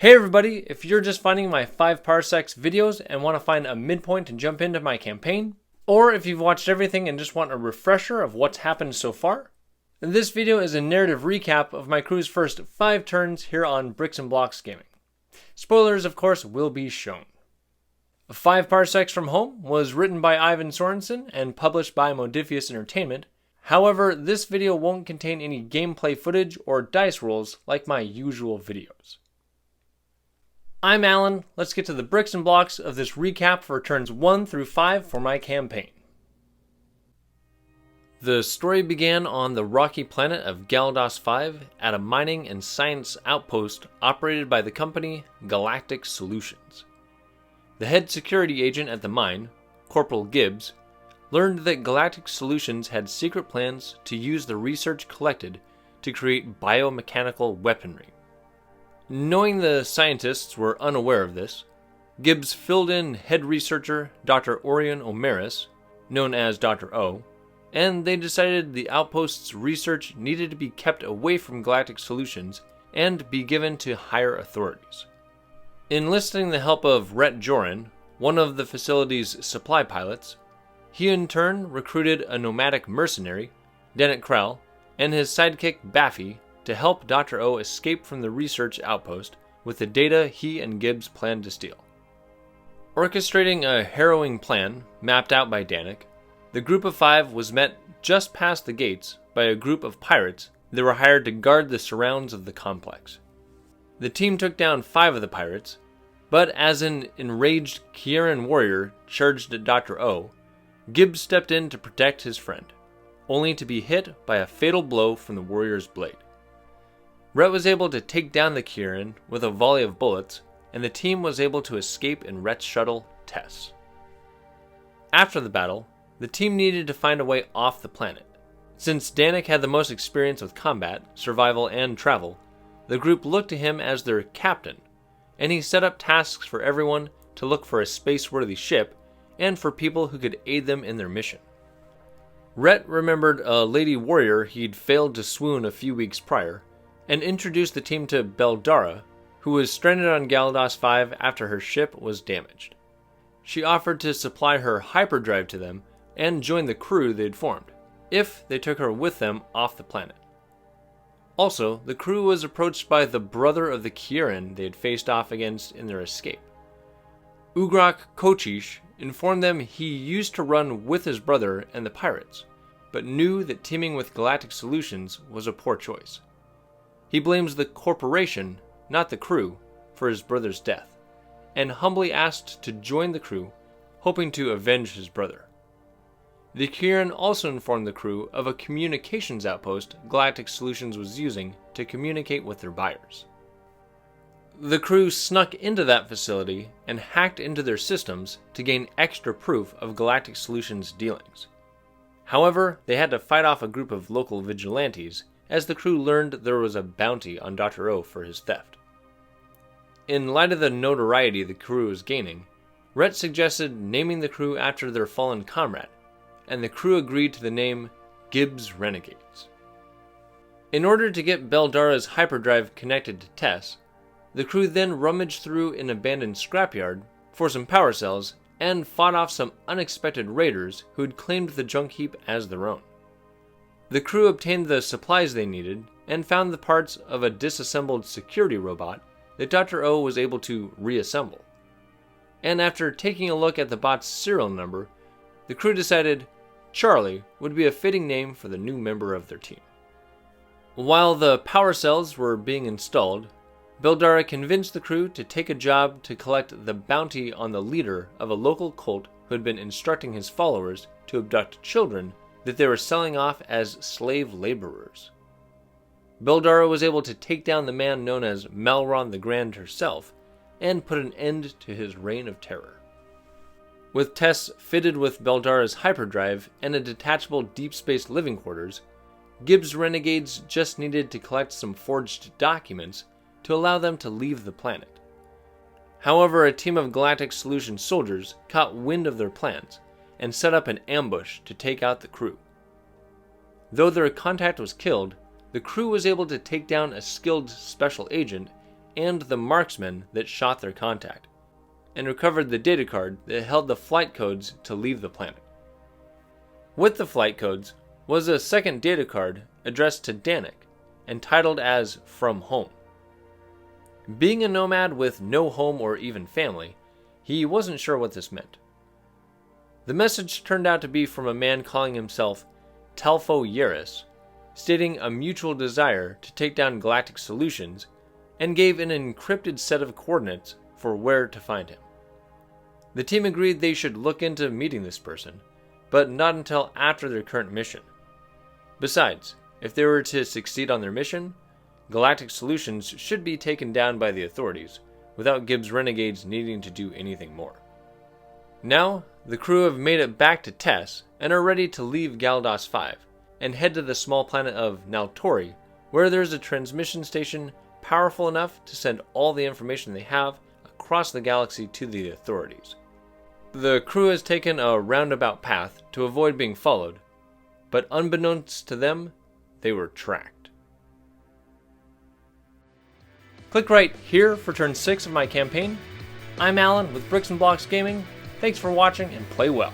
Hey everybody, if you're just finding my 5 Parsecs videos and want to find a midpoint to jump into my campaign, or if you've watched everything and just want a refresher of what's happened so far, this video is a narrative recap of my crew's first 5 turns here on Bricks and Blocks Gaming. Spoilers, of course, will be shown. 5 Parsecs from Home was written by Ivan Sorensen and published by Modifius Entertainment. However, this video won't contain any gameplay footage or dice rolls like my usual videos. I'm Alan. Let's get to the bricks and blocks of this recap for turns 1 through 5 for my campaign. The story began on the rocky planet of Galdos 5 at a mining and science outpost operated by the company Galactic Solutions. The head security agent at the mine, Corporal Gibbs, learned that Galactic Solutions had secret plans to use the research collected to create biomechanical weaponry. Knowing the scientists were unaware of this, Gibbs filled in head researcher Dr. Orion Omeris, known as Dr. O, and they decided the outpost's research needed to be kept away from Galactic Solutions and be given to higher authorities. Enlisting the help of Rhett Joran, one of the facility's supply pilots, he in turn recruited a nomadic mercenary, Dennett Krell, and his sidekick Baffy to help Dr. O escape from the research outpost with the data he and Gibbs planned to steal. Orchestrating a harrowing plan mapped out by Danik, the group of 5 was met just past the gates by a group of pirates that were hired to guard the surrounds of the complex. The team took down 5 of the pirates, but as an enraged Kieran warrior charged at Dr. O, Gibbs stepped in to protect his friend, only to be hit by a fatal blow from the warrior's blade. Rhett was able to take down the Kieran with a volley of bullets, and the team was able to escape in Rhett's shuttle, Tess. After the battle, the team needed to find a way off the planet. Since Danik had the most experience with combat, survival, and travel, the group looked to him as their captain, and he set up tasks for everyone to look for a space-worthy ship and for people who could aid them in their mission. Rhett remembered a lady warrior he'd failed to swoon a few weeks prior, and introduced the team to Beldara, who was stranded on Galdos 5 after her ship was damaged. She offered to supply her hyperdrive to them and join the crew they'd formed, if they took her with them off the planet. Also, the crew was approached by the brother of the Kieran they had faced off against in their escape. Ugrak Kochish informed them he used to run with his brother and the pirates, but knew that teaming with Galactic Solutions was a poor choice. He blames the corporation, not the crew, for his brother's death, and humbly asked to join the crew, hoping to avenge his brother. The Kieran also informed the crew of a communications outpost Galactic Solutions was using to communicate with their buyers. The crew snuck into that facility and hacked into their systems to gain extra proof of Galactic Solutions' dealings. However, they had to fight off a group of local vigilantes as the crew learned there was a bounty on Dr. O for his theft. In light of the notoriety the crew was gaining, Rhett suggested naming the crew after their fallen comrade, and the crew agreed to the name Gibbs Renegades. In order to get Beldara's hyperdrive connected to Tess, the crew then rummaged through an abandoned scrapyard for some power cells and fought off some unexpected raiders who had claimed the junk heap as their own. The crew obtained the supplies they needed and found the parts of a disassembled security robot that Dr. O was able to reassemble. And after taking a look at the bot's serial number, the crew decided Charlie would be a fitting name for the new member of their team. While the power cells were being installed, Beldara convinced the crew to take a job to collect the bounty on the leader of a local cult who had been instructing his followers to abduct children that they were selling off as slave laborers. Beldara was able to take down the man known as Malron the Grand herself and put an end to his reign of terror. With Tess fitted with Beldara's hyperdrive and a detachable deep space living quarters, Gibbs Renegades just needed to collect some forged documents to allow them to leave the planet. However, a team of Galactic Solutions soldiers caught wind of their plans and set up an ambush to take out the crew. Though their contact was killed, the crew was able to take down a skilled special agent and the marksman that shot their contact, and recovered the data card that held the flight codes to leave the planet. With the flight codes was a second data card addressed to Danik and titled as From Home. Being a nomad with no home or even family, he wasn't sure what this meant. The message turned out to be from a man calling himself Telfo Yeris, stating a mutual desire to take down Galactic Solutions, and gave an encrypted set of coordinates for where to find him. The team agreed they should look into meeting this person, but not until after their current mission. Besides, if they were to succeed on their mission, Galactic Solutions should be taken down by the authorities, without Gibbs' renegades needing to do anything more. Now, the crew have made it back to Tess and are ready to leave Galdos 5 and head to the small planet of Naltori, where there's a transmission station powerful enough to send all the information they have across the galaxy to the authorities. The crew has taken a roundabout path to avoid being followed, but unbeknownst to them, they were tracked. Click right here for turn 6 of my campaign. I'm Alan with Bricks and Blocks Gaming. Thanks for watching and play well.